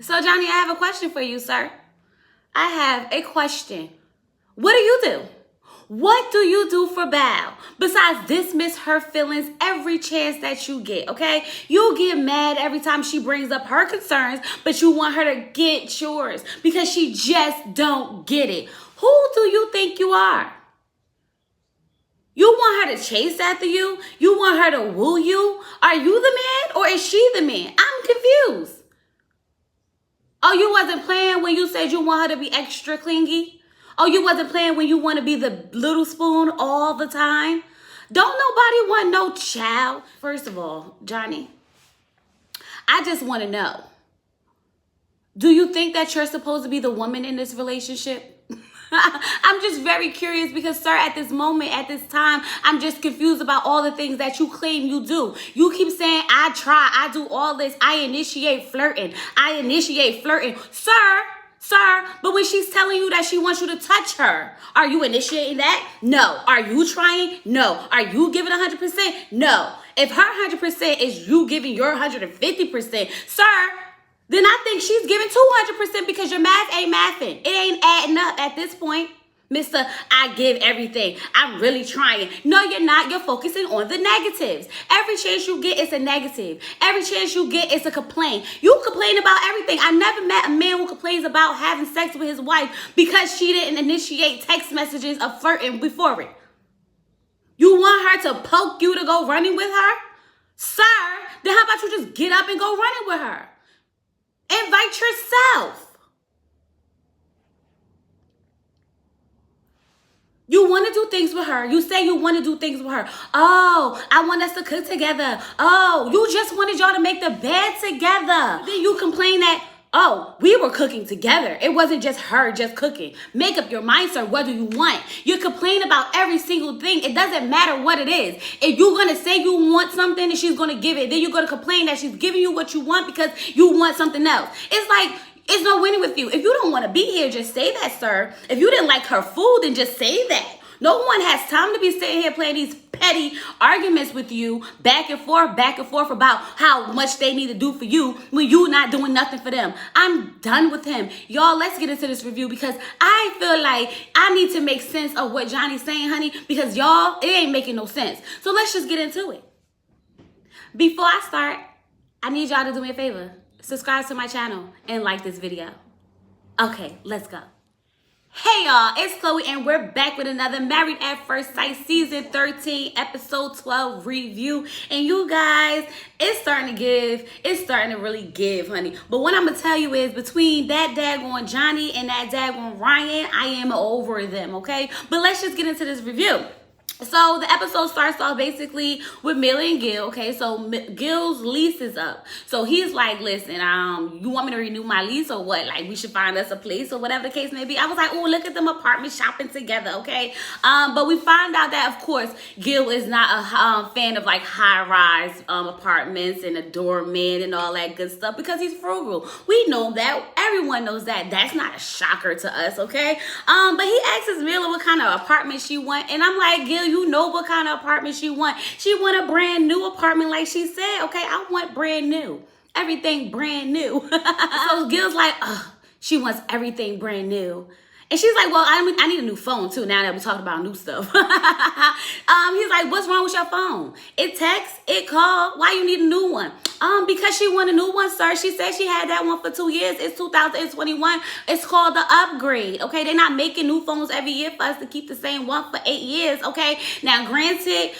So, Johnny, I have a question for you, sir. I have a question. What do you do? What do you do for Bao besides dismiss her feelings every chance that you get, okay? You get mad every time she brings up her concerns, but you want her to get yours because she just don't get it. Who do you think you are? You want her to chase after you? You want her to woo you? Are you the man or is she the man? I'm confused. Oh, you wasn't playing when you said you want her to be extra clingy? Oh, you wasn't playing when you want to be the little spoon all the time? Don't nobody want no child. First of all, Johnny, I just want to know, do you think that you're supposed to be the woman in this relationship? I'm just very curious because, sir, at this moment, at this time, I'm just confused about all the things that you claim you do. You keep saying, I try, I do all this, I initiate flirting. Sir, but when she's telling you that she wants you to touch her, are you initiating that? No. Are you trying? No. Are you giving 100%? No. If her 100% is you giving your 150%, sir, then I think she's giving 200% because your math ain't mathing. It ain't adding up at this point. Mr. I give everything. I'm really trying. No, you're not. You're focusing on the negatives. Every chance you get is a negative. Every chance you get is a complaint. You complain about everything. I never met a man who complains about having sex with his wife because she didn't initiate text messages of flirting before it. You want her to poke you to go running with her? Sir, then how about you just get up and go running with her? Invite yourself. You want to do things with her. You say you want to do things with her. Oh, I want us to cook together. Oh, you just wanted y'all to make the bed together. Then you complain that, oh, we were cooking together. It wasn't just her just cooking. Make up your mind, sir. What do you want? You complain about every single thing. It doesn't matter what it is. If you're going to say you want something and she's going to give it, then you're going to complain that she's giving you what you want because you want something else. It's like, it's no winning with you. If you don't want to be here, just say that, sir. If you didn't like her food, then just say that. No one has time to be sitting here playing these petty arguments with you back and forth about how much they need to do for you when you not doing nothing for them. I'm done with him. Y'all, let's get into this review because I feel like I need to make sense of what Johnny's saying, honey, because y'all, it ain't making no sense. So let's just get into it. Before I start, I need y'all to do me a favor. Subscribe to my channel and like this video. Okay, let's go. Hey y'all, it's Chloe and we're back with another Married at First Sight Season 13 Episode 12 review. And you guys, it's starting to really give, honey. But what I'm going to tell you is between that daggone Johnny and that daggone Ryan, I am over them, okay? But let's just get into this review. So the episode starts off basically with Myrla and Gil, okay? So Gil's lease is up. So he's like, listen, you want me to renew my lease or what? Like, we should find us a place or whatever the case may be. I was like, oh, look at them apartments shopping together, okay? But we find out that, of course, Gil is not a fan of, like, high-rise apartments and a doorman and all that good stuff because he's frugal. We know that. Everyone knows that. That's not a shocker to us, okay? But he asks Myrla what kind of apartment she want, and I'm like, Gil, you know what kind of apartment she want. She want a brand new apartment like she said, okay? I want brand new. Everything brand new. So Gil's like, she wants everything brand new. And she's like, well, I need a new phone too now that we're talking about new stuff. He's like, what's wrong with your phone? It texts, it calls. Why you need a new one? Because she want a new one, sir. She said she had that one for 2 years. It's 2021. It's called the upgrade, okay? They're not making new phones every year for us to keep the same one for 8 years, okay? Now, granted,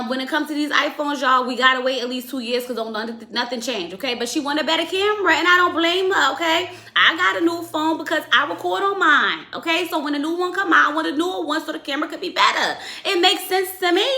when it comes to these iPhones, y'all, we gotta wait at least 2 years because nothing changed, okay? But she want a better camera, and I don't blame her, okay? I got a new phone because I record on mine. Okay, so when a new one come out, I want a newer one so the camera could be better. It makes sense to me.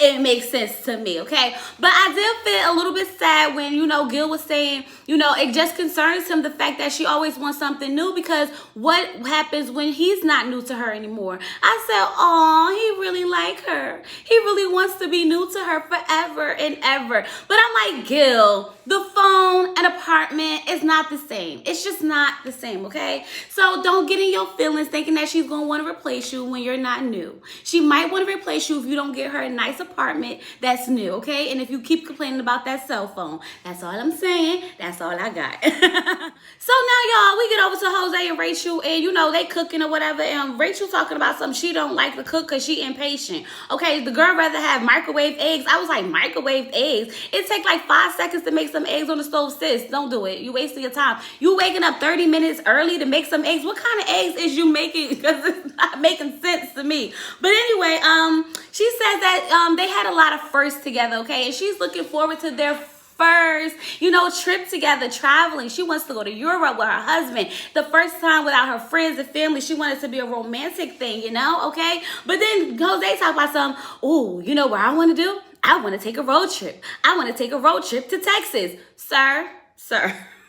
It makes sense to me, okay? But I did feel a little bit sad when, Gil was saying, it just concerns him the fact that she always wants something new because what happens when he's not new to her anymore? I said, oh, he really like her. He really wants to be new to her forever and ever. But I'm like, Gil, the phone, an apartment. It's not the same. It's just not the same, okay? So don't get in your feelings thinking that she's going to want to replace you when you're not new. She might want to replace you if you don't get her a nice apartment that's new, okay? And if you keep complaining about that cell phone. That's all I'm saying. That's all I got. So now, y'all, we get over to Jose and Rachel, and, you know, they cooking or whatever, and Rachel talking about something she don't like to cook because she impatient. Okay, the girl rather have microwave eggs. I was like, microwave eggs? It take like 5 seconds to make some eggs on the stove, sis. Don't do it. You wasting your time. You waking up 30 minutes early to make some eggs. What kind of eggs is you making? Because it's not making sense to me. But anyway, she says that they had a lot of firsts together, okay? And she's looking forward to their first, you know, trip together, traveling. She wants to go to Europe with her husband. The first time without her friends and family. She wanted to be a romantic thing, you know, okay? But then Jose talk about something, ooh, you know what I want to do? I want to take a road trip. I want to take a road trip to Texas. Sir.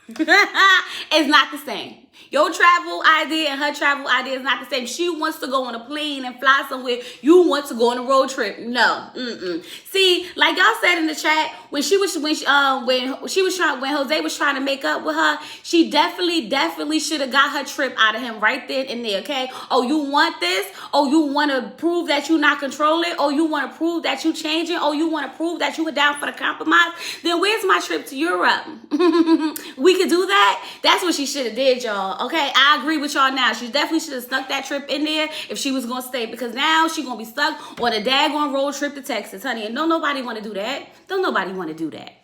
It's not the same. Your travel idea and her travel idea is not the same. She wants to go on a plane and fly somewhere. You want to go on a road trip. No. See, like y'all said in the chat, when Jose was trying to make up with her, she definitely should have got her trip out of him right then and there, okay? Oh, you want this? Oh, you want to prove that you not controlling? Oh, you want to prove that you changing? Oh, you want to prove that you were down for the compromise? Then where's my trip to Europe? We could do that? That's what she should have did, y'all. Okay, I agree with y'all now. She definitely should have snuck that trip in there if she was going to stay, because now she going to be stuck on a daggone road trip to Texas, honey. And don't nobody want to do that. Don't nobody want to do that.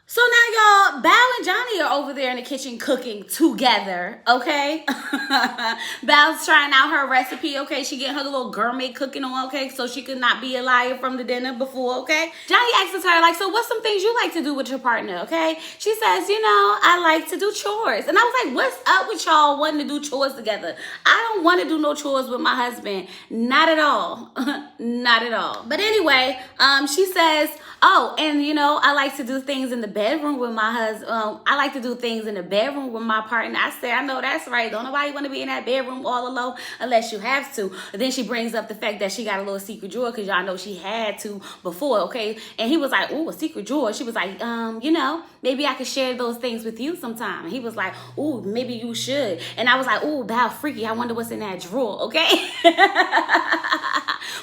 So now, y'all, Bao and Johnny are over there in the kitchen cooking together, okay? Bao's trying out her recipe, okay? She getting her little gourmet cooking on, okay? So she could not be a liar from the dinner before, okay? Johnny asks her, like, so what's some things you like to do with your partner, okay? She says, you know, I like to do chores. And I was like, what's up with y'all wanting to do chores together? I don't want to do no chores with my husband. Not at all. Not at all. But anyway, she says, oh, and you know, I like to do things in the bedroom with my husband. I like to do things in the bedroom with my partner. I said, I know that's right. Don't nobody want to be in that bedroom all alone unless you have to. And then she brings up the fact that she got a little secret drawer because y'all know she had to before, okay? And he was like, ooh, a secret drawer. She was like, you know, maybe I could share those things with you sometime. And he was like, ooh, maybe you should. And I was like, ooh, Bao, freaky. I wonder what's in that drawer, okay?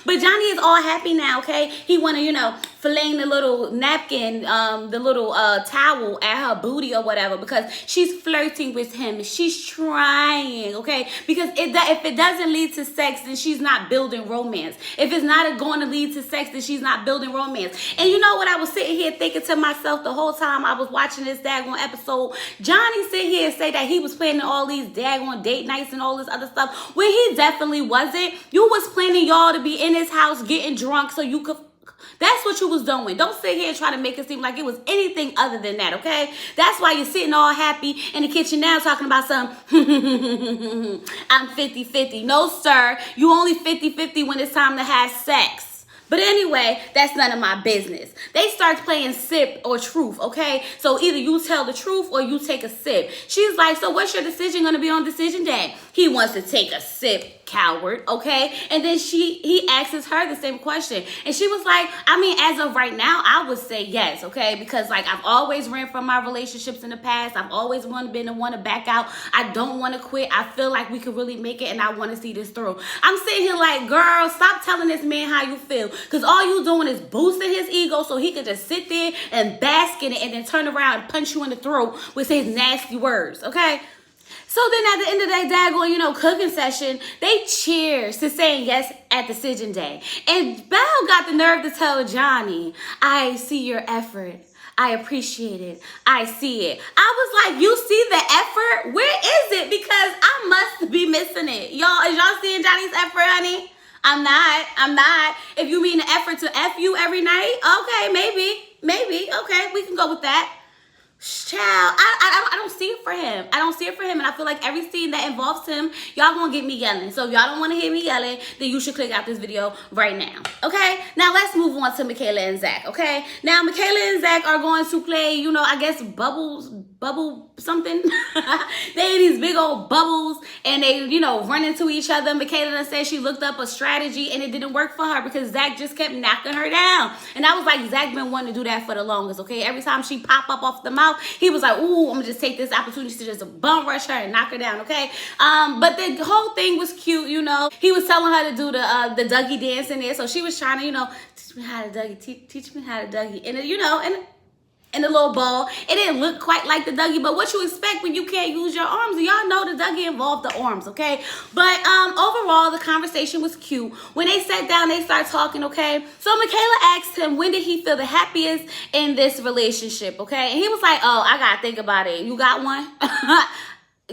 But Johnny is all happy now, okay? He want to, you know, filleting the little napkin, the little towel at her booty or whatever, because she's flirting with him. She's trying, okay? Because if it doesn't lead to sex, then she's not building romance. If it's not going to lead to sex, then she's not building romance. And you know what? I was sitting here thinking to myself the whole time I was watching this daggone episode. Johnny sit here and say that he was planning all these daggone date nights and all this other stuff, when he definitely wasn't. You was planning y'all to be in his house getting drunk so you could... That's what you was doing. Don't sit here and try to make it seem like it was anything other than that, okay? That's why you're sitting all happy in the kitchen now talking about some, I'm 50-50. No, sir. You only 50-50 when it's time to have sex. But anyway, that's none of my business. They start playing sip or truth, okay? So either you tell the truth or you take a sip. She's like, so what's your decision going to be on decision day? He wants to take a sip, coward, okay? And then he asks her the same question. And she was like, I mean, as of right now, I would say yes, okay? Because, like, I've always ran from my relationships in the past. I've always been the one to back out. I don't want to quit. I feel like we could really make it, and I want to see this through. I'm sitting here like, girl, stop telling this man how you feel. Because all you doing is boosting his ego so he could just sit there and bask in it and then turn around and punch you in the throat with his nasty words, okay? So then at the end of that daggone, you know, cooking session, they cheers to saying yes at decision day. And Bao got the nerve to tell Johnny, I see your effort. I appreciate it. I see it. I was like, you see the effort? Where is it? Because I must be missing it. Y'all, is y'all seeing Johnny's effort, honey? I'm not. If you mean the effort to F you every night, okay, maybe. Okay, we can go with that. Child, I don't see it for him. I don't see it for him. And I feel like every scene that involves him, y'all gonna get me yelling. So if y'all don't want to hear me yelling, then you should click out this video right now. Okay? Now let's move on to Michaela and Zach. Okay? Now Michaela and Zach are going to play, you know, I guess bubble bubble something. They ate these big old bubbles and they, you know, run into each other. Michaela said she looked up a strategy and it didn't work for her because Zach just kept knocking her down. And I was like, Zach been wanting to do that for the longest, okay? Every time she pop up off the mouth, he was like, ooh, I'm gonna just take this opportunity to just bum rush her and knock her down, okay? But the whole thing was cute, you know. He was telling her to do the Dougie dance in there, so she was trying to, you know, teach me how to Dougie, teach me how to Dougie, and you know, and the little ball. It didn't look quite like the Dougie, but what you expect when you can't use your arms? Y'all know the Dougie involved the arms, okay? But overall, the conversation was cute. When they sat down, they started talking, okay? So Michaela asked him, when did he feel the happiest in this relationship, okay? And he was like, oh, I gotta think about it. You got one?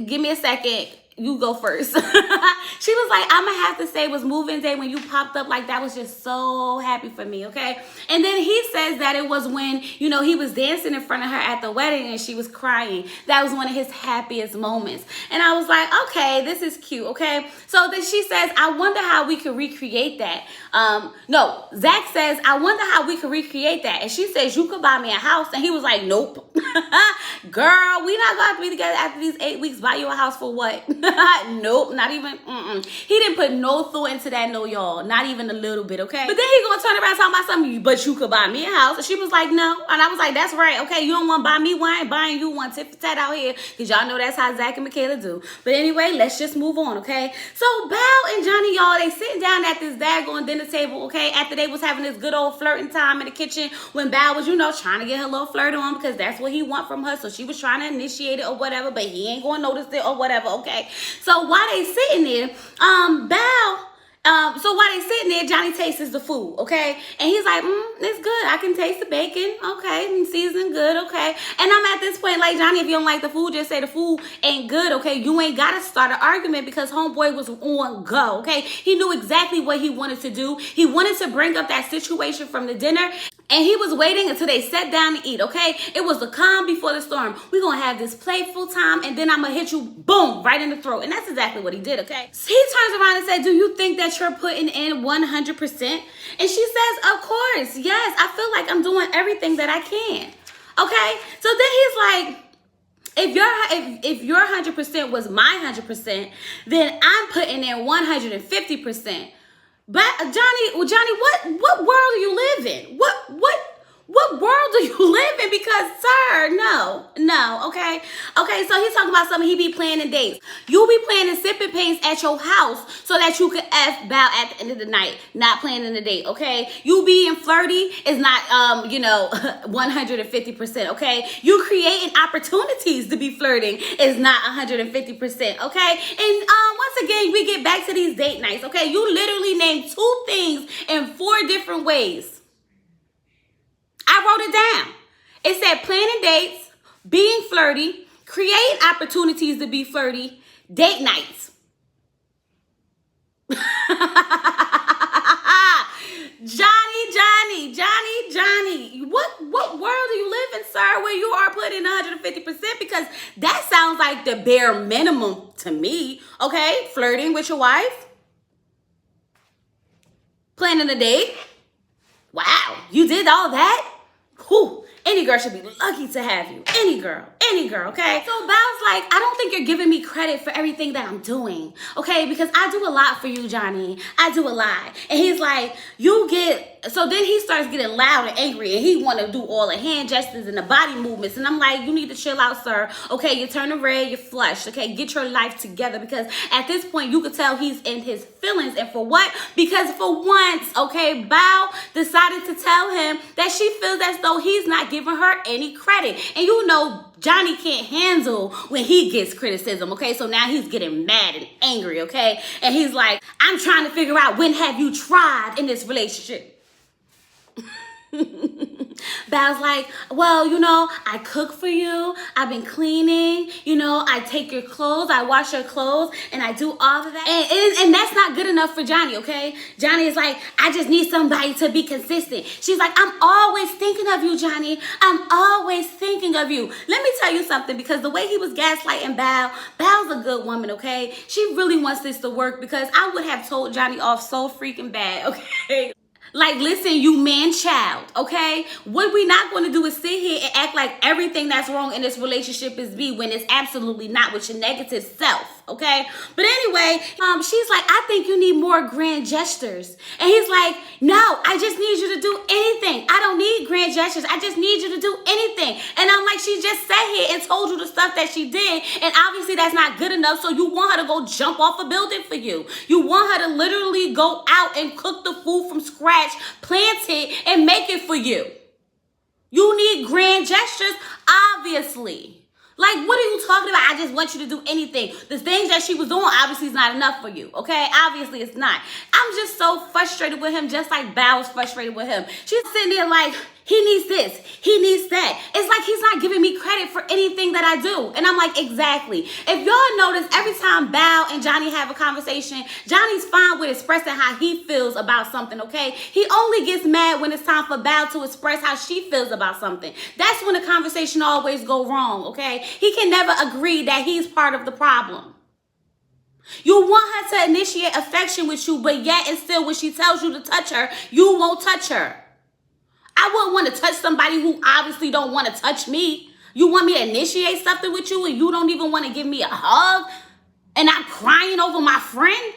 Give me a second. You go first. She was like, I'm gonna have to say it was moving day when you popped up. Like, that was just so happy for me, okay? And then he says that it was when, you know, he was dancing in front of her at the wedding and she was crying. That was one of his happiest moments. And I was like, okay, this is cute, okay? So then she says, I wonder how we could recreate that. No, Zach says, I wonder how we could recreate that. And she says, you could buy me a house. And he was like, nope. Girl, we not gonna be together after these 8 weeks. Buy you a house for what? Nope, not even. He didn't put no thought into that, no, y'all, not even a little bit, okay? But then he gonna turn around talking about something, but you could buy me a house. And she was like, no. And I was like, that's right, okay? You don't want to buy me one, I ain't buying you one. Tit for tat out here, because y'all know that's how Zach and Michaela do. But anyway, let's just move on, okay? So Bao and Johnny, y'all, they sitting down at this daggone dinner table, okay? After they was having this good old flirting time in the kitchen when Bao was, you know, trying to get her little flirt on because that's what he want from her. So she was trying to initiate it or whatever, but he ain't gonna notice it or whatever, okay? So while they sitting there, so while they sitting there, Johnny tastes the food, okay? And he's like, it's good. I can taste the bacon, okay? And season good, okay? And I'm at this point like, Johnny, if you don't like the food, just say the food ain't good, okay? You ain't got to start an argument because homeboy was on go, okay? He knew exactly what he wanted to do. He wanted to bring up that situation from the dinner. And he was waiting until they sat down to eat, okay? It was the calm before the storm. We're going to have this playful time, and then I'm going to hit you, boom, right in the throat. And that's exactly what he did, okay? So he turns around and said, do you think that you're putting in 100%? And she says, of course, yes. I feel like I'm doing everything that I can, okay? So then he's like, if your 100% was my 100%, then I'm putting in 150%. But Johnny, what world do you live in? What world do you live in? Because, sir, no, okay? Okay, so he's talking about something he be planning dates. You be planning sipping paints at your house so that you could F Bao at the end of the night, not planning the date, okay? You being flirty is not, 150%, okay? You creating opportunities to be flirting is not 150%, okay? And once again, we get back to these date nights, okay? You literally named 2 things in 4 different ways. I wrote it down. It said planning dates, being flirty, creating opportunities to be flirty, date nights. Johnny, what world do you live in, sir, where you are putting 150%? Because that sounds like the bare minimum to me, okay? Flirting with your wife, planning a date. Wow, you did all that? Whew, any girl should be lucky to have you. Any girl, okay? So Bao's like, I don't think you're giving me credit for everything that I'm doing, okay? Because I do a lot for you, Johnny. I do a lot. And he's like, so then he starts getting loud and angry and he want to do all the hand gestures and the body movements. And I'm like, you need to chill out, sir. Okay, you're turning red, you're flushed. Okay, get your life together because at this point you could tell he's in his feelings. And for what? Because for once, okay, Bao decided to tell him that she feels as though he's not giving her any credit. And you know, Johnny can't handle when he gets criticism, okay? So now he's getting mad and angry, okay? And he's like, I'm trying to figure out, when have you tried in this relationship? Bao's like, well, you know, I cook for you. I've been cleaning. You know, I take your clothes. I wash your clothes. And I do all of that. And that's not good enough for Johnny, okay? Johnny is like, I just need somebody to be consistent. She's like, I'm always thinking of you, Johnny. I'm always thinking of you. Let me tell you something, because the way he was gaslighting Bao's a good woman, okay? She really wants this to work, because I would have told Johnny off so freaking bad, okay? Like, listen, you man-child, okay? What we not going to do is sit here and act like everything that's wrong in this relationship is me when it's absolutely not, with your negative self, okay? But anyway, she's like, I think you need more grand gestures. And he's like, no, I just need you to do anything. I don't need grand gestures. I just need you to do anything. And I'm like, she just sat here and told you the stuff that she did, and obviously that's not good enough, so you want her to go jump off a building for you. You want her to literally go out and cook the food from scratch, plant it, and make it for you. You need grand gestures, obviously. Like, what are you talking about? I just want you to do anything. The things that she was doing obviously is not enough for you, okay? Obviously it's not. I'm just so frustrated with him, just like Bao was frustrated with him. She's sitting there like, he needs this, he needs that. It's like he's not giving me credit for anything that I do. And I'm like, exactly. If y'all notice, every time Bao and Johnny have a conversation, Johnny's fine with expressing how he feels about something, okay? He only gets mad when it's time for Bao to express how she feels about something. That's when the conversation always go wrong, okay? He can never agree that he's part of the problem. You want her to initiate affection with you, but yet and still when she tells you to touch her, you won't touch her. I wouldn't want to touch somebody who obviously don't want to touch me. You want me to initiate something with you and you don't even want to give me a hug? And I'm crying over my friend?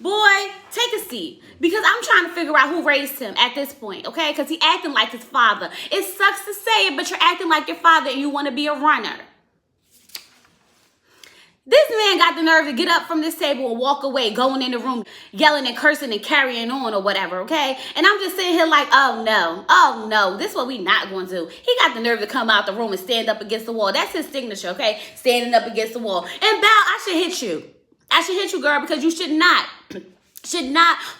Boy, take a seat. Because I'm trying to figure out who raised him at this point, okay? Because he acting like his father. It sucks to say it, but you're acting like your father and you want to be a runner. This man got the nerve to get up from this table and walk away, going in the room, yelling and cursing and carrying on or whatever, okay? And I'm just sitting here like, oh no, this is what we not going to do. He got the nerve to come out the room and stand up against the wall. That's his signature, okay? Standing up against the wall. And Bao, I should hit you. I should hit you, girl, because you should not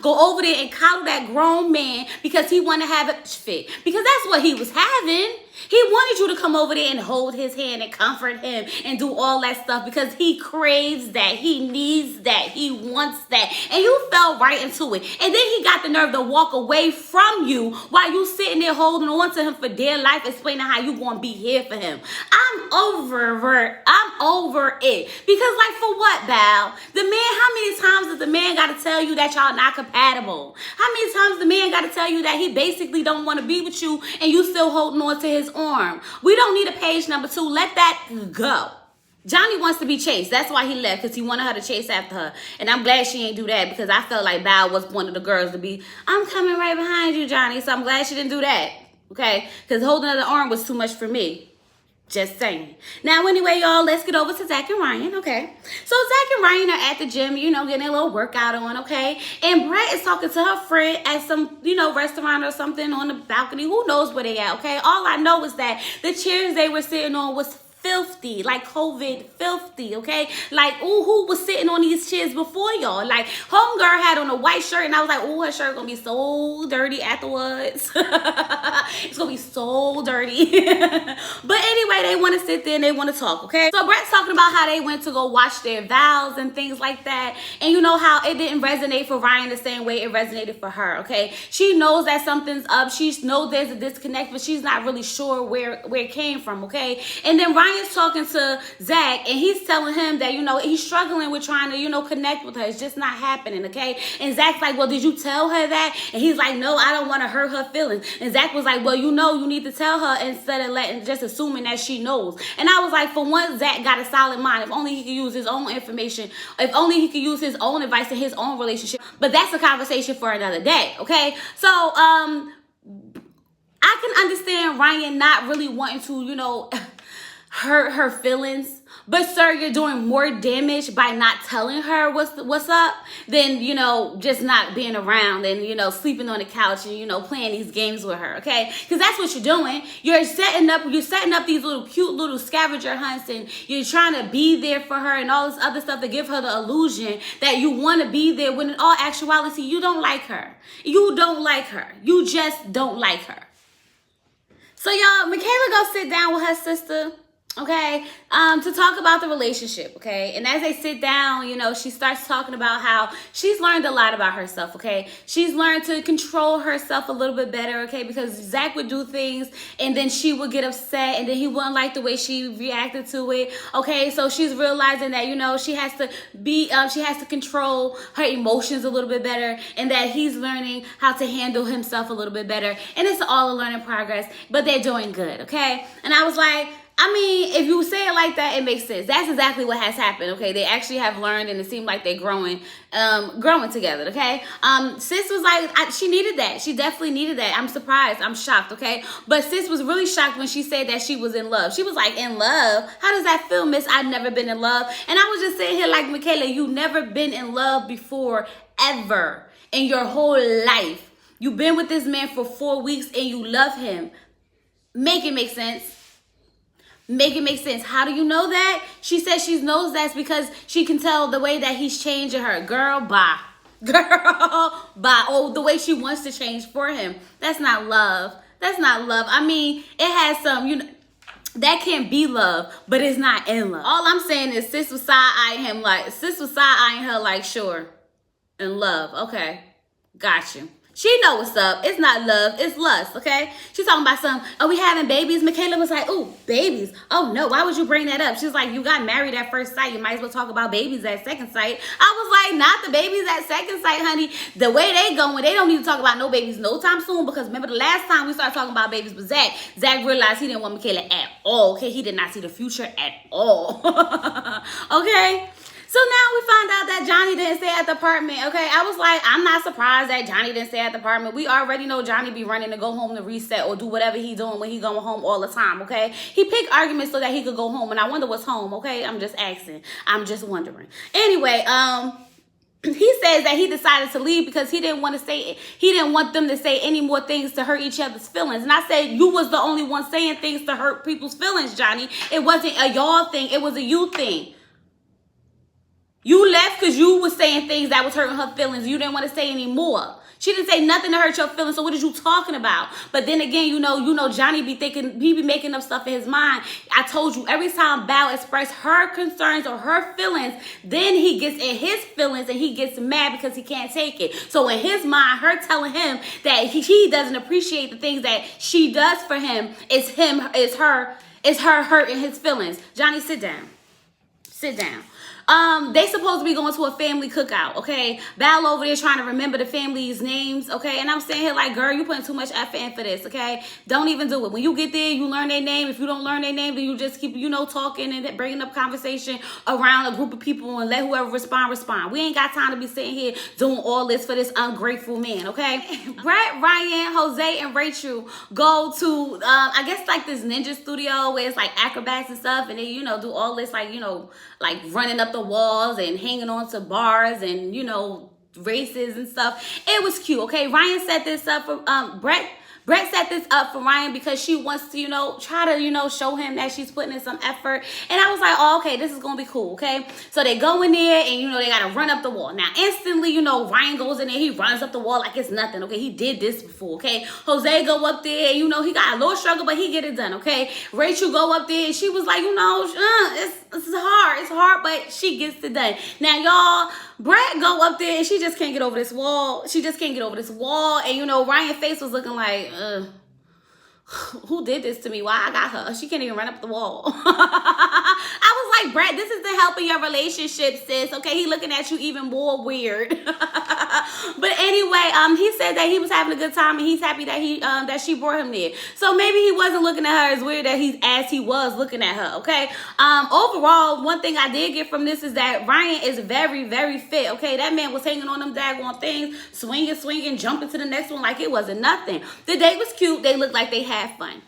go over there and coddle that grown man because he want to have a fit. Because that's what he was having. He wanted you to come over there and hold his hand and comfort him and do all that stuff because he craves that. He needs that. He wants that. And you fell right into it. And then he got the nerve to walk away from you while you sitting there holding on to him for dear life, explaining how you going to be here for him. I'm over it. Because like for what, Bao? The man, how many times does the man got to tell you that y'all not compatible? How many times the man got to tell you that he basically don't want to be with you and you still holding on to his arm? We don't need a page number 2. Let that go. Johnny wants to be chased. That's why he left, because he wanted her to chase after her. And I'm glad she ain't do that, because I felt like Bao was one of the girls to be, I'm coming right behind you, Johnny. So I'm glad she didn't do that, okay? Because holding her arm was too much for me. Just saying. Now, anyway, y'all, let's get over to Zach and Ryan, okay? So Zach and Ryan are at the gym, getting a little workout on, okay? And Brett is talking to her friend at some, restaurant or something on the balcony. Who knows where they at, okay? All I know is that the chairs they were sitting on was filthy, like COVID filthy, okay? Like, ooh, who was sitting on these chairs before y'all? Like, homegirl had on a white shirt, and I was like, ooh, her shirt gonna be so dirty afterwards. It's gonna be so dirty. But anyway, they want to sit there and they want to talk, okay? So Brett's talking about how they went to go watch their vows and things like that, and you know how it didn't resonate for Ryan the same way it resonated for her, okay? She knows that something's up. She knows there's a disconnect, but she's not really sure where it came from, okay? And then Ryan's talking to Zach, and he's telling him that, he's struggling with trying to, connect with her. It's just not happening, okay? And Zach's like, well, did you tell her that? And he's like, no, I don't want to hurt her feelings. And Zach was like, well, you need to tell her instead of just assuming that she knows. And I was like, for once, Zach got a solid mind. If only he could use his own information. If only he could use his own advice in his own relationship. But that's a conversation for another day, okay? So, I can understand Ryan not really wanting to, hurt her feelings, but sir, you're doing more damage by not telling her what's up than just not being around and sleeping on the couch and playing these games with her, okay? Because that's what you're doing. You're setting up these little cute little scavenger hunts, and you're trying to be there for her and all this other stuff to give her the illusion that you want to be there, when in all actuality you don't like her. You don't like her. You just don't like her. So y'all, Michaela go sit down with her sister. okay, to talk about the relationship, okay? And as they sit down, you know, she starts talking about how she's learned a lot about herself, okay? She's learned to control herself a little bit better, okay? Because Zach would do things and then she would get upset and then he wouldn't like the way she reacted to it, okay? So she's realizing that, you know, she has to control her emotions a little bit better, and that he's learning how to handle himself a little bit better. And it's all a learning progress, but they're doing good, okay? And I was like, I mean, if you say it like that, it makes sense. That's exactly what has happened, okay? They actually have learned, and it seemed like they're growing together, okay? Sis was like, she needed that. She definitely needed that. I'm surprised. I'm shocked, okay? But sis was really shocked when she said that she was in love. She was like, in love? How does that feel, miss? I've never been in love. And I was just sitting here like, Michaela, you never been in love before, ever, in your whole life. You've been with this man for 4 weeks, and you love him. Make it make sense. Make it make sense. How do you know that? She says she knows that's because she can tell the way that he's changing her. Girl, bye. Girl, bye. Oh, the way she wants to change for him. That's not love. That's not love. I mean, it has some, you know, that can't be love, but it's not in love. All I'm saying is sis was side-eyeing her like, sure. In love. Okay. Got you. She know what's up. It's not love. It's lust, okay? She's talking about are we having babies? Michaela was like, oh, babies. Oh, no. Why would you bring that up? She's like, you got married at first sight. You might as well talk about babies at second sight. I was like, not the babies at second sight, honey. The way they going, they don't need to talk about no babies no time soon, because remember the last time we started talking about babies with Zach, Zach realized he didn't want Michaela at all, okay? He did not see the future at all, okay? So now we find out that Johnny didn't stay at the apartment, okay? I was like, I'm not surprised that Johnny didn't stay at the apartment. We already know Johnny be running to go home to reset or do whatever he doing when he going home all the time, okay? He picked arguments so that he could go home, and I wonder what's home, okay? I'm just asking. I'm just wondering. Anyway, he says that he decided to leave because he didn't want them to say any more things to hurt each other's feelings. And I said, you was the only one saying things to hurt people's feelings, Johnny. It wasn't a y'all thing. It was a you thing. You left because you was saying things that was hurting her feelings. You didn't want to say any more. She didn't say nothing to hurt your feelings. So what is you talking about? But then again, you know, Johnny be thinking, he be making up stuff in his mind. I told you, every time Bao expressed her concerns or her feelings, then he gets in his feelings and he gets mad because he can't take it. So in his mind, her telling him that he doesn't appreciate the things that she does for him is her hurting his feelings. Johnny, sit down. Sit down. They supposed to be going to a family cookout, okay? Val over there trying to remember the family's names, okay? And I'm saying here like, girl, you putting too much effort in for this, okay? Don't even do it. When you get there, you learn their name. If you don't learn their name, then you just keep, talking and bringing up conversation around a group of people and let whoever respond. We ain't got time to be sitting here doing all this for this ungrateful man, okay? Brett, Ryan, Jose, and Rachel go to, I guess like this ninja studio where it's like acrobats and stuff, and they, do all this like, like running up the walls and hanging on to bars and, races and stuff. It was cute, okay? Ryan set this up for, Brett set this up for Ryan because she wants to, try to, show him that she's putting in some effort. And I was like, oh, okay, this is going to be cool, okay? So they go in there and, they got to run up the wall. Now, instantly, Ryan goes in there. He runs up the wall like it's nothing, okay? He did this before, okay? Jose go up there. He got a little struggle, but he get it done, okay? Rachel go up there and she was like, it's hard. It's hard, but she gets it done. Now, y'all, Brett go up there and she just can't get over this wall. And, Ryan's face was looking like, who did this to me? Why I got her? She can't even run up the wall. I was like, Brett, this is the help of your relationship, sis. Okay, he looking at you even more weird. But anyway, he said that he was having a good time and he's happy that that she brought him there. So maybe he wasn't looking at her as weird as he was looking at her. Okay. Overall, one thing I did get from this is that Ryan is very, very fit. Okay, that man was hanging on them daggone things, swinging, jumping to the next one like it wasn't nothing. The date was cute. They looked like they had fun.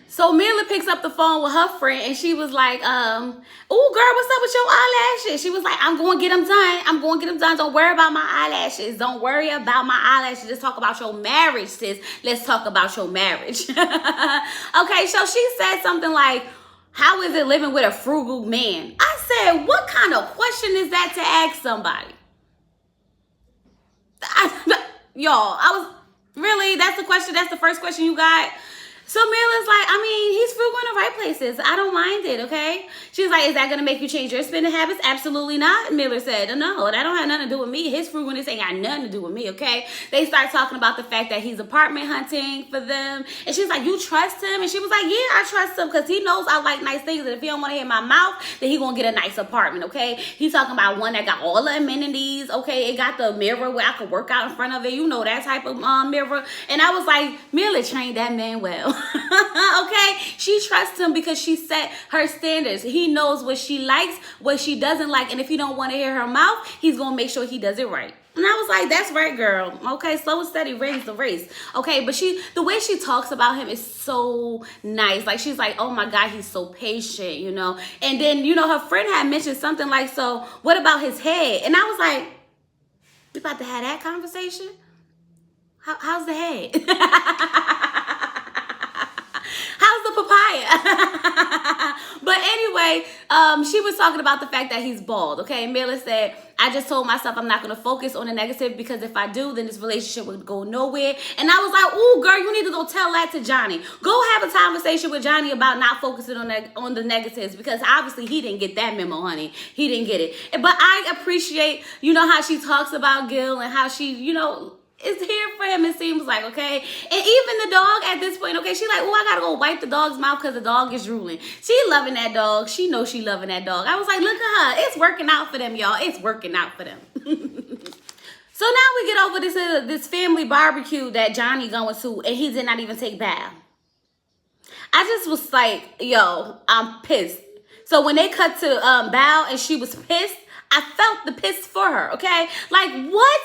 So Myrla picks up the phone with her friend and she was like, oh, girl, what's up with your eyelashes? She was like, I'm going to get them done. Don't worry about my eyelashes. Don't worry about my eyelashes. Let's talk about your marriage, sis. Let's talk about your marriage. Okay, so she said something like, how is it living with a frugal man? I said, what kind of question is that to ask somebody? Y'all, really? That's the question? That's the first question you got? So Myrla's like, I mean, he's frugal in the right places. I don't mind it, okay? She's like, is that going to make you change your spending habits? Absolutely not. Myrla said, no, that don't have nothing to do with me. His frugalness ain't got nothing to do with me, okay? They start talking about the fact that he's apartment hunting for them. And she's like, you trust him? And she was like, yeah, I trust him because he knows I like nice things. And if he don't want to hear my mouth, then he going to get a nice apartment, okay? He's talking about one that got all the amenities, okay? It got the mirror where I could work out in front of it. You know, that type of mirror. And I was like, Myrla trained that man well. Okay, she trusts him because she set her standards. He knows what she likes, what she doesn't like, and if he don't want to hear her mouth, he's gonna make sure he does it right. And I was like, that's right, girl. Okay, slow and steady wins the race. Okay, but the way she talks about him is so nice. Like, she's like, oh my God, he's so patient, you know. And then, you know, her friend had mentioned something like, so what about his head? And I was like, we about to have that conversation? How's the head? How's the papaya? But anyway, she was talking about the fact that he's bald, okay? Myrla said, I just told myself I'm not going to focus on the negative because if I do, then this relationship would go nowhere. And I was like, ooh, girl, you need to go tell that to Johnny. Go have a conversation with Johnny about not focusing on the negatives because obviously he didn't get that memo, honey. He didn't get it. But I appreciate, you know, how she talks about Gil and how she, you know, is here for him, it seems like, okay? And even the dog at this point, okay, she's like, oh, I gotta go wipe the dog's mouth because the dog is drooling. She loving that dog. She knows she loving that dog. I was like, look at her. It's working out for them, y'all. It's working out for them. So now we get over this family barbecue that Johnny going to, and he did not even take bath. I just was like, yo, I'm pissed. So when they cut to Bao and she was pissed, I felt the piss for her, okay? Like, what?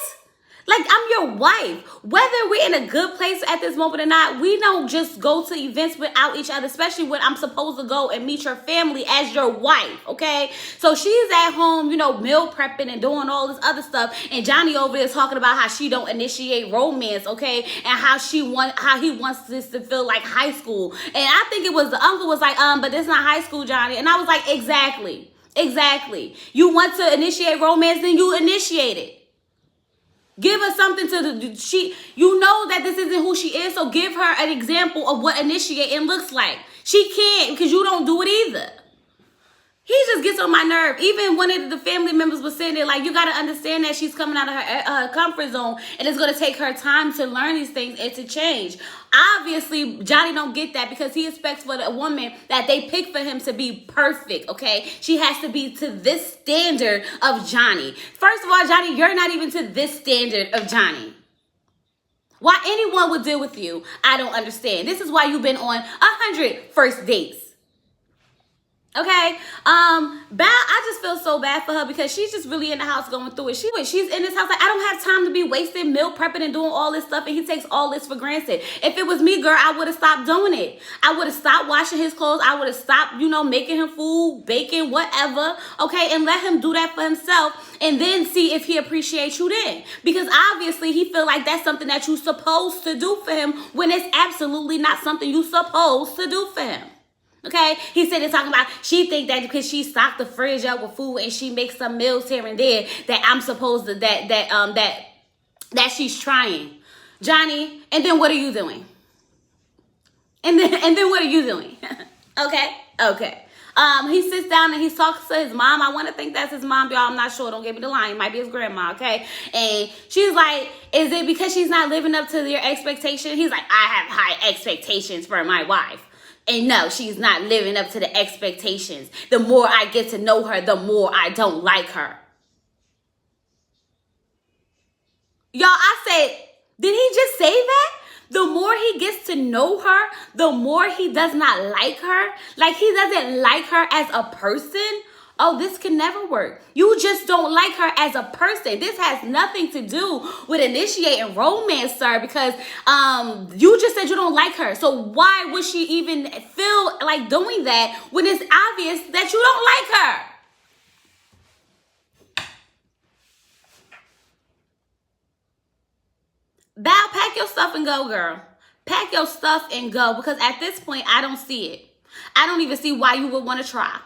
Like, I'm your wife. Whether we're in a good place at this moment or not, we don't just go to events without each other, especially when I'm supposed to go and meet your family as your wife, okay? So she's at home, you know, meal prepping and doing all this other stuff, and Johnny over there is talking about how she don't initiate romance, okay? And how he wants this to feel like high school. And I think it was the uncle was like, but this not high school, Johnny. And I was like, exactly. Exactly. You want to initiate romance, then you initiate it. Give her something you know that this isn't who she is, so give her an example of what initiating looks like. She can't because you don't do it either. He just gets on my nerve. Even one of the family members was saying there, like, you got to understand that she's coming out of her comfort zone and it's going to take her time to learn these things and to change. Obviously, Johnny don't get that because he expects for a woman that they pick for him to be perfect, okay? She has to be to this standard of Johnny. First of all, Johnny, you're not even to this standard of Johnny. Why anyone would deal with you, I don't understand. This is why you've been on 100 first dates. Okay, I just feel so bad for her because she's just really in the house going through it. She's in this house like, I don't have time to be wasting meal prepping and doing all this stuff, and he takes all this for granted. If it was me, girl, I would have stopped doing it. I would have stopped washing his clothes. I would have stopped, you know, making him food, baking, whatever, okay, and let him do that for himself, and then see if he appreciates you then. Because obviously he feel like that's something that you're supposed to do for him when it's absolutely not something you're supposed to do for him. Okay, he said they're talking about she think that because she stocked the fridge up with food and she makes some meals here and there that I'm supposed to that she's trying, Johnny. And then what are you doing? And then what are you doing? Okay. He sits down and he talks to his mom. I want to think that's his mom, y'all. I'm not sure. Don't give me the line. It might be his grandma, okay? And she's like, is it because she's not living up to your expectation? He's like, I have high expectations for my wife. And no, she's not living up to the expectations. The more I get to know her, the more I don't like her. Y'all, I said, did he just say that? The more he gets to know her, the more he does not like her. Like, he doesn't like her as a person. Oh, this can never work. You just don't like her as a person. This has nothing to do with initiating romance, sir, because you just said you don't like her. So why would she even feel like doing that when it's obvious that you don't like her? Val, pack your stuff and go, girl. Pack your stuff and go, because at this point, I don't see it. I don't even see why you would want to try.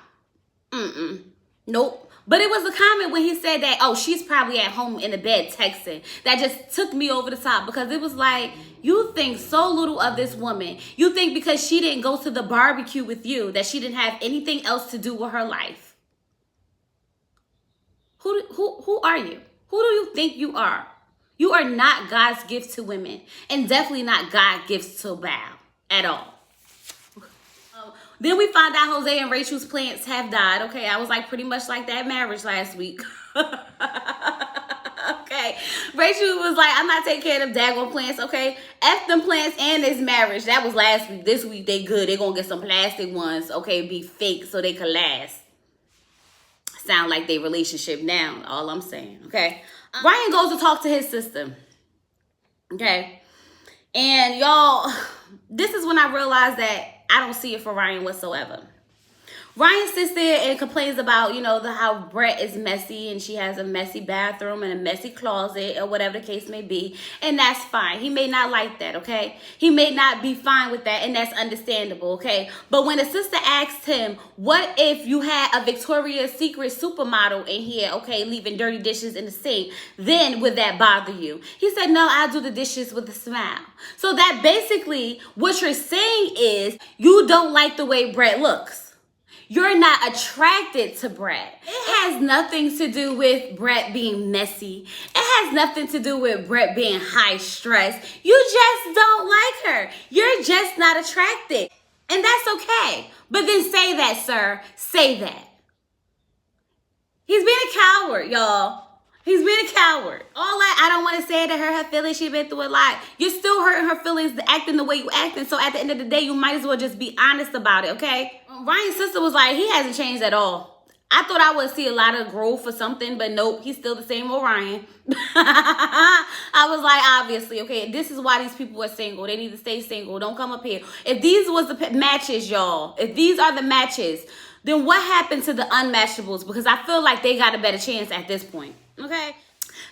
Nope. But it was a comment when he said that, oh, she's probably at home in the bed texting. That just took me over the top, because it was like, you think so little of this woman. You think because she didn't go to the barbecue with you that she didn't have anything else to do with her life. Who are you? Who do you think you are? You are not God's gift to women, and definitely not God's gift to bow at all. Then we found out Jose and Rachel's plants have died. Okay, I was like pretty much like that marriage last week. Okay, Rachel was like, I'm not taking care of them daggone plants. Okay, F them plants and this marriage. That was last week. This week they good. They gonna get some plastic ones. Okay, be fake so they can last. Sound like they relationship now. All I'm saying. Okay, Ryan goes to talk to his sister. Okay, and y'all, this is when I realized that I don't see it for Ryan whatsoever. Ryan sits there and complains about, how Brett is messy and she has a messy bathroom and a messy closet or whatever the case may be. And that's fine. He may not like that, okay? He may not be fine with that, and that's understandable, okay? But when the sister asked him, what if you had a Victoria's Secret supermodel in here, okay, leaving dirty dishes in the sink, then would that bother you? He said, no, I'll do the dishes with a smile. So that basically what you're saying is you don't like the way Brett looks. You're not attracted to Brett. It has nothing to do with Brett being messy. It has nothing to do with Brett being high stress. You just don't like her. You're just not attracted. And that's okay. But then say that, sir. Say that. He's being a coward, y'all. He's being a coward. All that, I don't want to say to her feelings. She's been through a lot. You're still hurting her feelings, acting the way you acting. So at the end of the day, you might as well just be honest about it, okay? Ryan's sister was like, he hasn't changed at all. I thought I would see a lot of growth or something, but nope, he's still the same old Ryan. I was like, obviously, okay, this is why these people are single. They need to stay single. Don't come up here. If these was the matches, y'all, if these are the matches, then what happened to the unmatchables? Because I feel like they got a better chance at this point. Okay,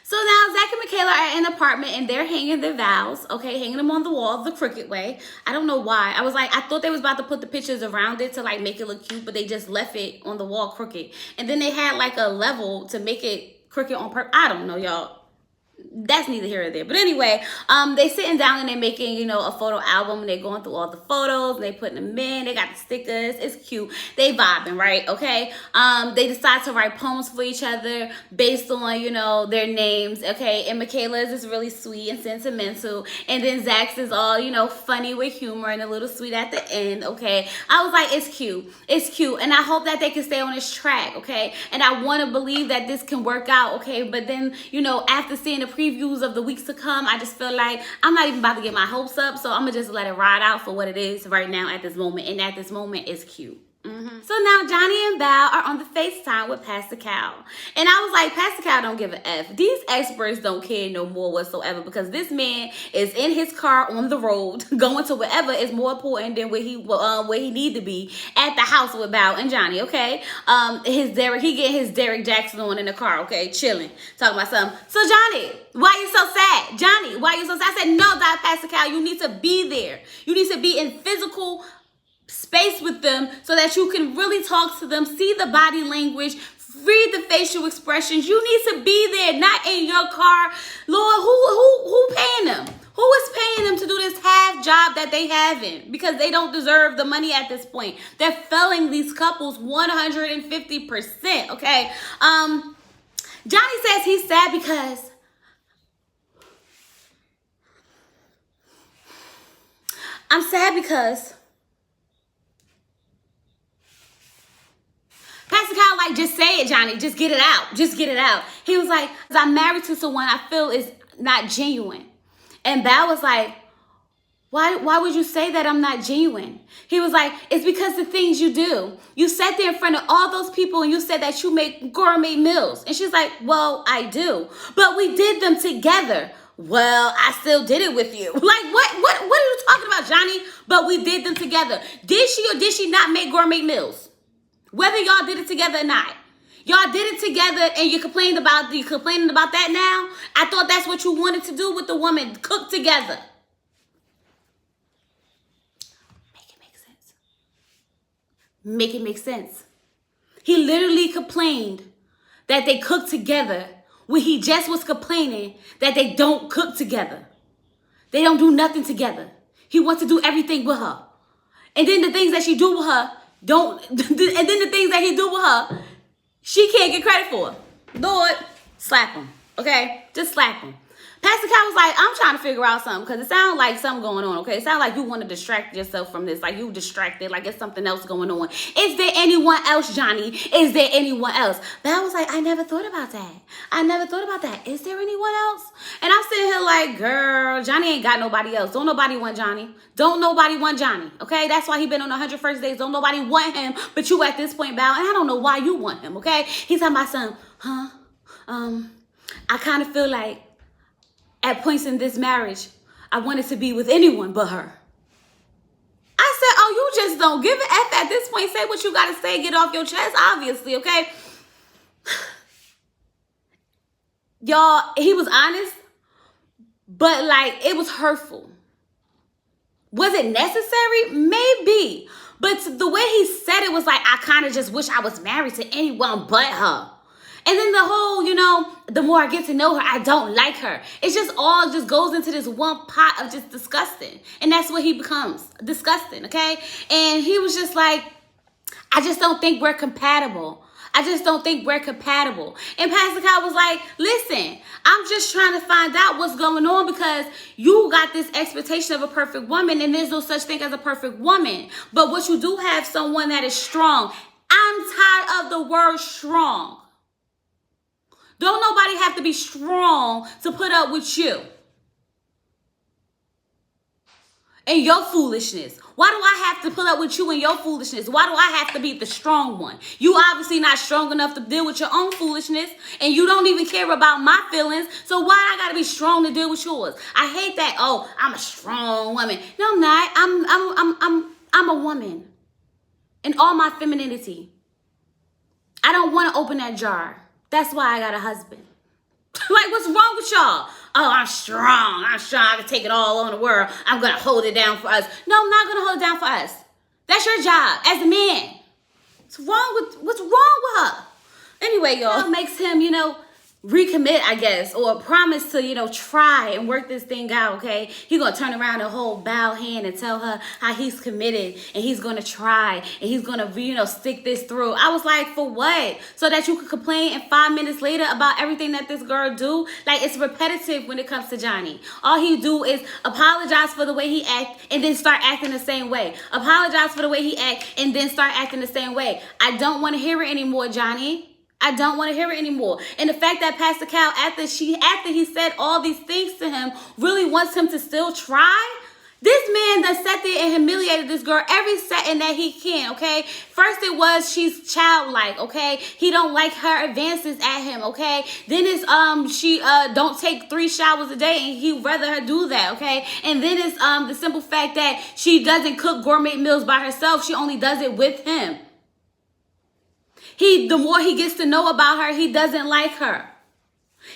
so now Zach and Michaela are in an apartment and they're hanging their vows, okay, hanging them on the wall the crooked way. I don't know why. I was like, I thought they was about to put the pictures around it to like make it look cute, but they just left it on the wall crooked. And then they had like a level to make it crooked on purpose. I don't know, y'all. That's neither here or there. But anyway, they sitting down and they're making, a photo album. And they're going through all the photos. And they putting them in. They got the stickers. It's cute. They vibing, right? Okay. They decide to write poems for each other based on, their names. Okay. And Michaela's is really sweet and sentimental. And then Zach's is all, funny with humor and a little sweet at the end. Okay. I was like, it's cute. It's cute. And I hope that they can stay on this track. Okay. And I want to believe that this can work out. Okay. But then, after seeing the previews of the weeks to come, I just feel like I'm not even about to get my hopes up, so I'm gonna just let it ride out for what it is right now at this moment. And at this moment, it's cute. So now Johnny and Val are on the FaceTime with Pastor Cal. And I was like, Pastor Cal don't give a F. These experts don't care no more whatsoever, because this man is in his car on the road going to wherever is more important than where he need to be at the house with Val and Johnny, okay? He getting his Derek Jackson on in the car, okay? Chilling. Talking about something. So Johnny, why you so sad? Johnny, why you so sad? I said, no, Pastor Cal, you need to be there. You need to be in physical space with them so that you can really talk to them, see the body language, read the facial expressions. You need to be there, not in your car. Lord, who paying them? Who is paying them to do this half job that they haven't? Because they don't deserve the money at this point. They're failing these couples 150%, okay? Johnny says he's sad because I'm sad because Pastor Kyle, like, just say it, Johnny. Just get it out. Just get it out. He was like, I'm married to someone I feel is not genuine. And Val was like, why would you say that I'm not genuine? He was like, it's because the things you do. You sat there in front of all those people and you said that you make gourmet meals. And she's like, well, I do. But we did them together. Well, I still did it with you. Like, what are you talking about, Johnny? But we did them together. Did she or did she not make gourmet meals? Whether y'all did it together or not. Y'all did it together and you complaining about that now? I thought that's what you wanted to do with the woman. Cook together. Make it make sense. Make it make sense. He literally complained that they cook together when he just was complaining that they don't cook together. They don't do nothing together. He wants to do everything with her. And then the things that she do with her, and then the things that he do with her, she can't get credit for. Lord, slap him, okay? Just slap him. Pastor Cal was like, I'm trying to figure out something because it sounds like something going on, okay? It sounds like you want to distract yourself from this, like you distracted, like it's something else going on. Is there anyone else, Johnny? Is there anyone else? But I was like, I never thought about that. I never thought about that. Is there anyone else? And I'm sitting here like, girl, Johnny ain't got nobody else. Don't nobody want Johnny. Don't nobody want Johnny, okay? That's why he been on 101st days. Don't nobody want him but you at this point, Bow. And I don't know why you want him, okay? He's talking about something, I kind of feel like at points in this marriage, I wanted to be with anyone but her. I said, oh, you just don't give an F at this point. Say what you got to say. Get off your chest, obviously, okay? Y'all, he was honest, but like it was hurtful. Was it necessary? Maybe. But the way he said it was like, I kind of just wish I was married to anyone but her. And then the whole, the more I get to know her, I don't like her. It's just all just goes into this one pot of just disgusting. And that's what he becomes, disgusting, okay? And he was just like, I just don't think we're compatible. I just don't think we're compatible. And Pastor Kyle was like, listen, I'm just trying to find out what's going on because you got this expectation of a perfect woman and there's no such thing as a perfect woman. But what you do have someone that is strong. I'm tired of the word strong. Don't nobody have to be strong to put up with you and your foolishness. Why do I have to put up with you and your foolishness? Why do I have to be the strong one? You obviously not strong enough to deal with your own foolishness, and you don't even care about my feelings. So why I gotta be strong to deal with yours? I hate that. Oh, I'm a strong woman. No, I'm not. I'm a woman in all my femininity. I don't want to open that jar. That's why I got a husband. Like, what's wrong with y'all? Oh, I'm strong. I can take it all on the world. I'm going to hold it down for us. No, I'm not going to hold it down for us. That's your job as a man. What's wrong with her? Anyway, y'all, makes him, recommit, I guess, or promise to, try and work this thing out, okay? He's going to turn around and hold Bow hand and tell her how he's committed and he's going to try and he's going to, stick this through. I was like, for what? So that you could complain and 5 minutes later about everything that this girl do? Like, it's repetitive when it comes to Johnny. All he do is apologize for the way he act and then start acting the same way. Apologize for the way he act and then start acting the same way. I don't want to hear it anymore, Johnny. I don't want to hear it anymore. And the fact that Pastor Cal, after he said all these things to him, really wants him to still try. This man done sat there and humiliated this girl every second that he can, okay? First it was she's childlike, okay? He don't like her advances at him, okay? Then it's she don't take 3 showers a day and he'd rather her do that, okay? And then it's the simple fact that she doesn't cook gourmet meals by herself. She only does it with him. The more he gets to know about her, he doesn't like her.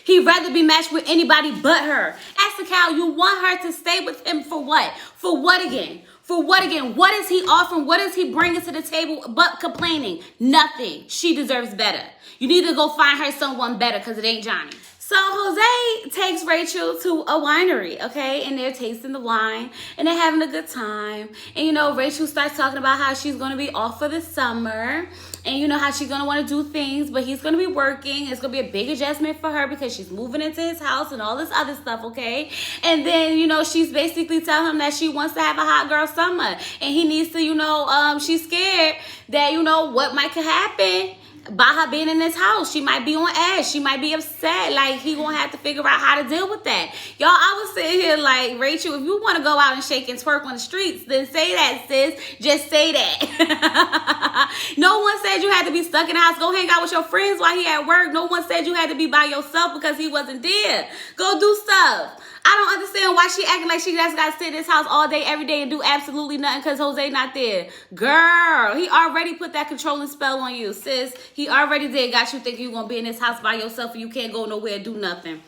He'd rather be matched with anybody but her. Ask the cow, you want her to stay with him for what? For what again? For what again? What is he offering? What is he bringing to the table but complaining? Nothing. She deserves better. You need to go find her someone better because it ain't Johnny. So Jose takes Rachel to a winery, okay? And they're tasting the wine and they're having a good time. And, Rachel starts talking about how she's going to be off for the summer. And how she's going to want to do things, but he's going to be working. It's going to be a big adjustment for her because she's moving into his house and all this other stuff, okay? And then, she's basically telling him that she wants to have a hot girl summer. And he needs to, she's scared that, what might could happen by her being in this house. She might be on edge. She might be upset. Like, he gonna have to figure out how to deal with that. Y'all, I was sitting here like, Rachel, if you want to go out and shake and twerk on the streets, then say that, sis. Just say that. No one said you had to be stuck in the house. Go hang out with your friends while he at work. No one said you had to be by yourself because he wasn't there. Go do stuff. I don't understand why she acting like she just got to sit in this house all day, every day and do absolutely nothing because Jose not there. Girl, he already put that controlling spell on you, sis. He already did. Got you thinking you're going to be in this house by yourself and you can't go nowhere and do nothing.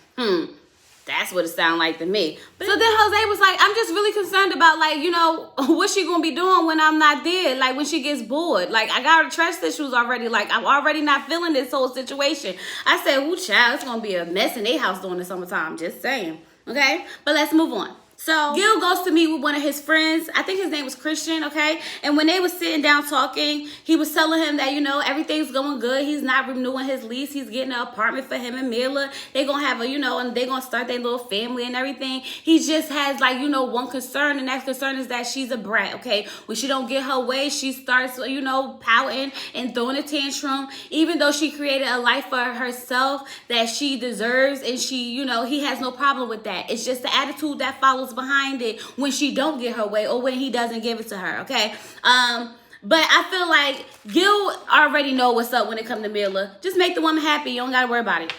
That's what it sounded like to me. So then Jose was like, I'm just really concerned about, like, you know, what she gonna be doing when I'm not there, like when she gets bored. Like, I got her trust issues already. Like, I'm already not feeling this whole situation. I said, ooh, child, it's gonna be a mess in their house during the summertime. Just saying. Okay? But let's move on. So Gil goes to meet with one of his friends. I think his name was Christian, okay? And when they was sitting down talking, he was telling him that, you know, everything's going good. He's not renewing his lease. He's getting an apartment for him and Myrla. They're going to have a, you know, and they're going to start their little family and everything. He just has, like, you know, one concern, and that concern is that she's a brat, okay? When she don't get her way, she starts, you know, pouting and throwing a tantrum, even though she created a life for herself that she deserves, and she, you know, he has no problem with that. It's just the attitude that follows behind it when she don't get her way or when he doesn't give it to her, okay? But I feel like Gil already know what's up when it comes to Myrla. Just make the woman happy. You don't got to worry about it.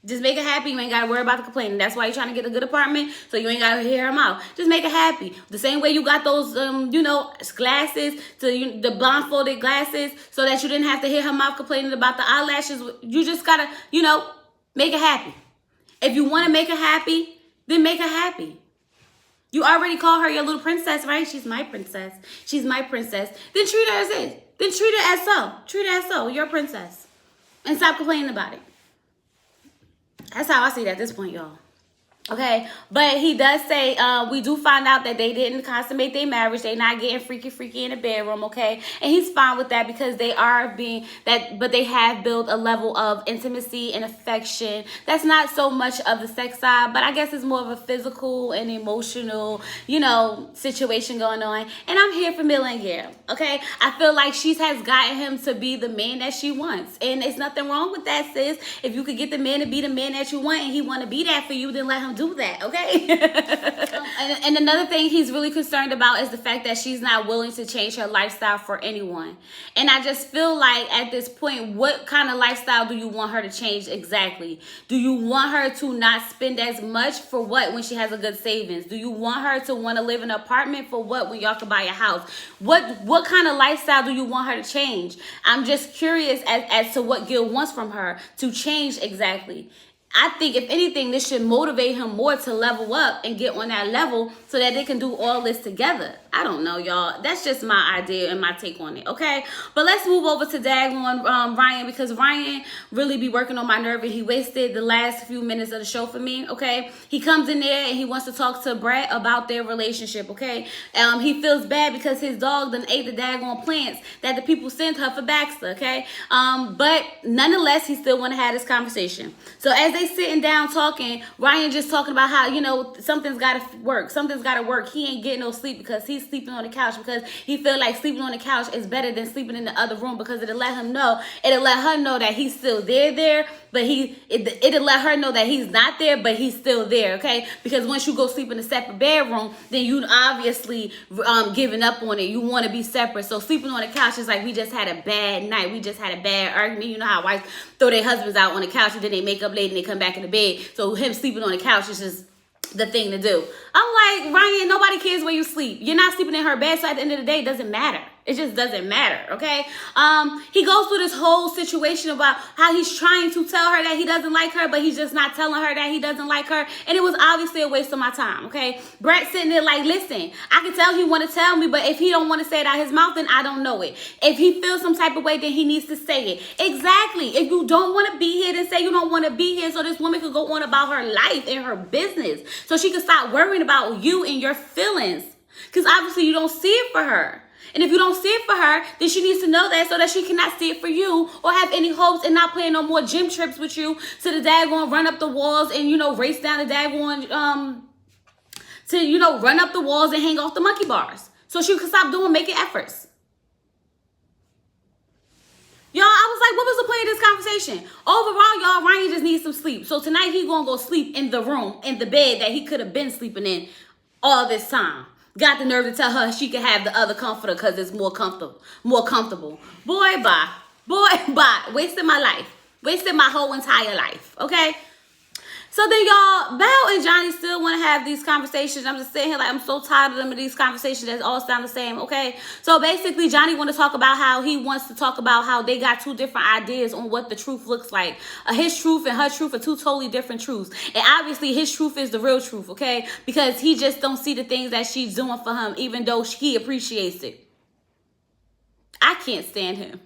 Just make her happy. You ain't got to worry about the complaining. That's why you're trying to get a good apartment, so you ain't got to hear her mouth. Just make her happy. The same way you got those, you know, glasses, the blindfolded glasses, so that you didn't have to hear her mouth complaining about the eyelashes. You just got to, you know, make her happy. If you want to make her happy, then make her happy. You already call her your little princess, right? She's my princess. She's my princess. Then treat her as it. Then treat her as so. Treat her as so. You're a princess. And stop complaining about it. That's how I see it at this point, y'all. Okay, but he does say, we do find out that they didn't consummate their marriage. They not getting freaky in the bedroom, okay? And he's fine with that because they are but they have built a level of intimacy and affection. That's not so much of the sex side, but I guess it's more of a physical and emotional, you know, situation going on. And I'm here for Myrla and Gil, okay? I feel like she has gotten him to be the man that she wants. And there's nothing wrong with that, sis. If you could get the man to be the man that you want and he want to be that for you, then let him do that, okay? and another thing he's really concerned about is the fact that she's not willing to change her lifestyle for anyone. And I just feel like at this point, what kind of lifestyle do you want her to change exactly? Do you want her to not spend as much for what when she has a good savings? Do you want her to want to live in an apartment for what when y'all can buy a house? What kind of lifestyle do you want her to change? I'm just curious as to what Gil wants from her to change exactly. I think, if anything, this should motivate him more to level up and get on that level so that they can do all this together. I don't know, y'all. That's just my idea and my take on it, okay? But let's move over to daggone Ryan, because Ryan really be working on my nerve, and he wasted the last few minutes of the show for me, okay? He comes in there and he wants to talk to Brett about their relationship, okay? He feels bad because his dog done ate the daggone plants that the people sent her for Baxter, okay? But nonetheless, he still want to have this conversation. So as they sitting down talking, Ryan just talking about how, you know, something's got to work. Something's got to work. He ain't getting no sleep because he's sleeping on the couch, because he feel like sleeping on the couch is better than sleeping in the other room, because it'll let her know that he's still there, but it'll let her know that he's not there, but he's still there, okay? Because once you go sleep in a separate bedroom, then you obviously giving up on it. You want to be separate. So sleeping on the couch is like, we just had a bad night. We just had a bad argument. You know how wives throw their husbands out on the couch and then they make up late and they come back in the bed. So him sleeping on the couch is just the thing to do. I'm like, Ryan, nobody cares where you sleep. You're not sleeping in her bed, so at the end of the day, it doesn't matter. It just doesn't matter, okay? He goes through this whole situation about how he's trying to tell her that he doesn't like her, but he's just not telling her that he doesn't like her. And it was obviously a waste of my time, okay? Brett sitting there like, listen, I can tell he want to tell me, but if he don't want to say it out his mouth, then I don't know it. If he feels some type of way, then he needs to say it. Exactly. If you don't want to be here, then say you don't want to be here, so this woman could go on about her life and her business, so she could stop worrying about you and your feelings. Because obviously you don't see it for her. And if you don't see it for her, then she needs to know that, so that she cannot see it for you or have any hopes and not plan no more gym trips with you to the daggone run up the walls and, you know, race down the daggone, run up the walls and hang off the monkey bars. So she can stop making efforts. Y'all, I was like, what was the point of this conversation? Overall, y'all, Ryan just needs some sleep. So tonight he gonna go sleep in the room, in the bed that he could have been sleeping in all this time. Got the nerve to tell her she could have the other comforter because it's more comfortable. Boy, bye. Boy, bye. Wasted my life. Wasted my whole entire life, okay? So then y'all, Belle and Johnny still want to have these conversations. I'm just sitting here like, I'm so tired of them and these conversations that all sound the same, okay? So basically, Johnny want to talk about how he wants to talk about how they got two different ideas on what the truth looks like. His truth and her truth are two totally different truths. And obviously, his truth is the real truth, okay? Because he just don't see the things that she's doing for him, even though he appreciates it. I can't stand him.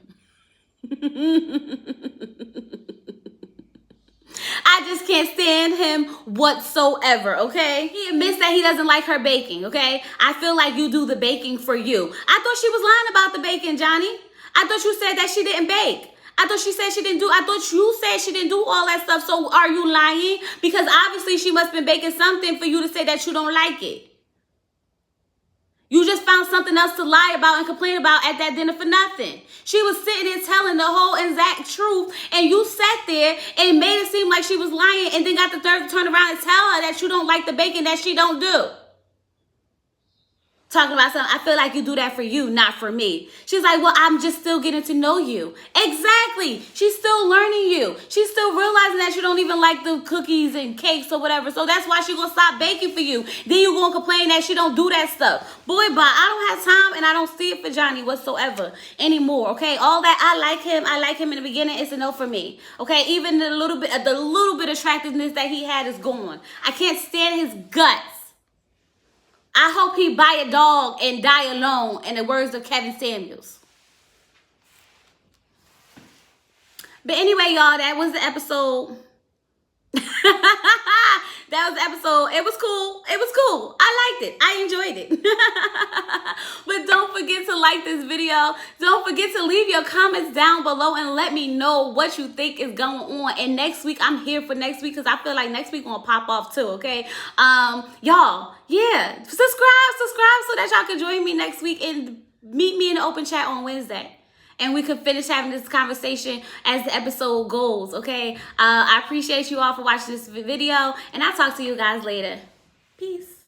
I just can't stand him whatsoever, okay? He admits that he doesn't like her baking, okay? I feel like you do the baking for you. I thought she was lying about the baking, Johnny. I thought you said that she didn't bake. I thought she said she didn't do, I thought you said she didn't do all that stuff. So are you lying? Because obviously she must have been baking something for you to say that you don't like it. You just found something else to lie about and complain about at that dinner for nothing. She was sitting there telling the whole exact truth, and you sat there and made it seem like she was lying, and then got the nerve to turn around and tell her that you don't like the bacon that she don't do. Talking about something, I feel like you do that for you, not for me. She's like, well, I'm just still getting to know you. Exactly. She's still learning you. She's still realizing that you don't even like the cookies and cakes or whatever. So that's why she's going to stop baking for you. Then you're going to complain that she don't do that stuff. Boy, but I don't have time and I don't see it for Johnny whatsoever anymore, okay? All that, I like him in the beginning. It's a no for me, okay? Even the little bit attractiveness that he had is gone. I can't stand his guts. I hope he buy a dog and die alone, in the words of Kevin Samuels. But anyway, y'all, that was the episode. That was the episode. It was cool. It was cool. I liked it. I enjoyed it. But don't forget to like this video. Don't forget to leave your comments down below and let me know what you think is going on. And next week, I'm here for next week because I feel like next week gonna pop off too, okay? Y'all, yeah, subscribe so that y'all can join me next week and meet me in the open chat on Wednesday. And we could finish having this conversation as the episode goes, okay? I appreciate you all for watching this video, and I'll talk to you guys later. Peace.